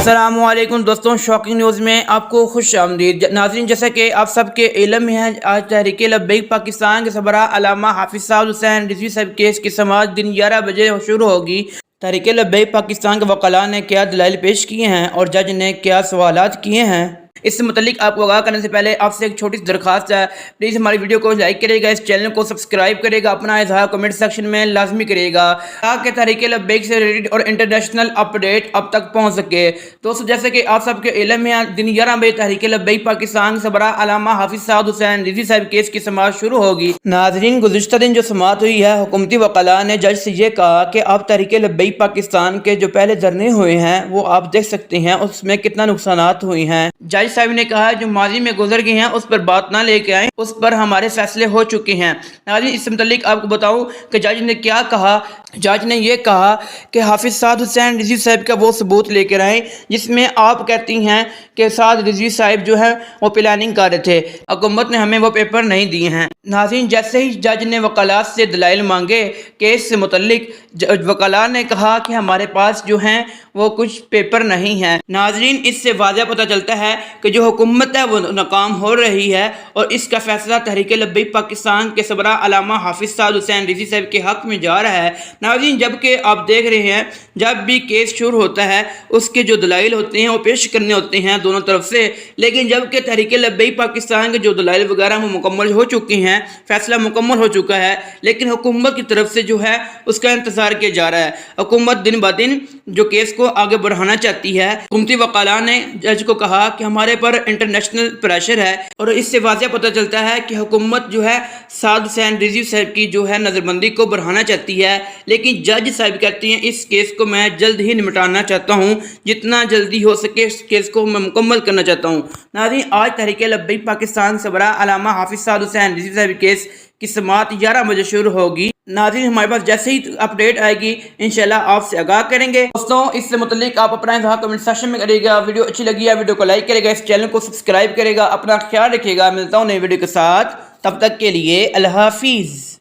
السلام علیکم دوستوں، شاکنگ نیوز میں آپ کو خوش آمدید ناظرین۔ جیسا کہ آپ سب کے علم میں ہے، آج تحریک لبیک پاکستان کے سربراہ علامہ حافظ سعد حسین رضوی صاحب کیس کی سماعت دن 11 بجے شروع ہوگی۔ تحریک لبیک پاکستان کے وکلاء نے کیا دلائل پیش کیے ہیں اور جج نے کیا سوالات کیے ہیں، اس سے متعلق آپ کو آگاہ کرنے سے پہلے آپ سے ایک چھوٹی سی درخواست ہے، پلیز ہماری ویڈیو کو لائک کرے گا، اس چینل کو سبسکرائب کرے گا، اپنا اظہار کمنٹ سیکشن میں لازمی کرے گا تاکہ تحریک لبیک سے ریلیٹڈ اور انٹرنیشنل اپڈیٹ اب تک پہنچ سکے۔ دوستو، جیسے کہ آپ سب کے علم میں دن 11 بجے تحریک لبیک پاکستان سربراہ علامہ حافظ سعد حسین رضوی صاحب کیس کی سماعت شروع ہوگی۔ ناظرین، گزشتہ دن جو سماعت ہوئی ہے، حکومتی وکلاء نے جج سے یہ کہا کہ آپ تحریک لبیک پاکستان کے جو پہلے دھرنے ہوئے ہیں وہ آپ دیکھ سکتے ہیں، اس میں کتنا نقصانات ہوئے ہیں۔ جج صاحب نے کہا جو ماضی میں گزر گئے ہیں اس پر بات نہ لے کے آئیں، اس پر ہمارے فیصلے ہو چکے ہیں۔ ناظرین، اس سے متعلق آپ کو بتاؤں کہ جج نے کیا کہا۔ جج نے یہ کہا کہ حافظ سعد حسین رضوی صاحب کا وہ ثبوت لے کر آئیں جس میں آپ کہتی ہیں کہ سعد رضوی صاحب جو ہے وہ پلاننگ کر رہے تھے، حکومت نے ہمیں وہ پیپر نہیں دیے ہیں۔ ناظرین، جیسے ہی جج نے وکلاء سے دلائل مانگے کیس سے متعلق، وکلاء نے کہا کہ ہمارے پاس جو ہیں وہ کچھ پیپر نہیں ہیں۔ ناظرین، اس سے واضح پتہ چلتا ہے کہ جو حکومت ہے وہ ناکام ہو رہی ہے اور اس کا فیصلہ تحریک لبیک پاکستان کے سربراہ علامہ حافظ سعد حسین رضوی صاحب کے حق میں جا رہا ہے۔ ناظرین، جبکہ آپ دیکھ رہے ہیں جب بھی کیس شروع ہوتا ہے اس کے جو دلائل ہوتے ہیں وہ پیش کرنے ہوتے ہیں دونوں طرف سے، لیکن جبکہ تحریک لبیک پاکستان کے جو دلائل وغیرہ وہ مکمل ہو چکی ہیں، فیصلہ مکمل ہو چکا ہے، لیکن حکومت کی طرف سے جو ہے اس کا انتظار کیا جا رہا ہے۔ حکومت دن بہ دن جو کیس کو آگے بڑھانا چاہتی ہے۔ حکومتی وکلاء نے جج کو کہا کہ ہمارے پر انٹرنیشنل پریشر ہے، اور اس سے واضح پتہ چلتا ہے کہ حکومت جو ہے سعد حسین رضوی صاحب کی جو ہے نظر بندی کو بڑھانا چاہتی ہے، لیکن جج صاحب کہتی ہیں اس کیس کو میں جلد ہی نمٹانا چاہتا ہوں، جتنا جلدی ہو سکے اس کیس کو میں مکمل کرنا چاہتا ہوں۔ ناظرین، آج تحریک لبیک پاکستان سربراہ علامہ حافظ سعد حسین رضوی صاحب کیس کی سماعت 11 بجے شروع ہوگی۔ ناظرین، ہمارے پاس جیسے ہی اپڈیٹ آئے گی انشاءاللہ آپ سے آگاہ کریں گے۔ دوستوں، اس سے متعلق آپ اپنا اظہار کمنٹ سیکشن میں کرے گا، ویڈیو اچھی لگی ہے ویڈیو کو لائک کرے گا، اس چینل کو سبسکرائب کرے گا، اپنا خیال رکھے گا۔ ملتا ہوں نئے ویڈیو کے ساتھ، تب تک کے لیے اللہ حافظ۔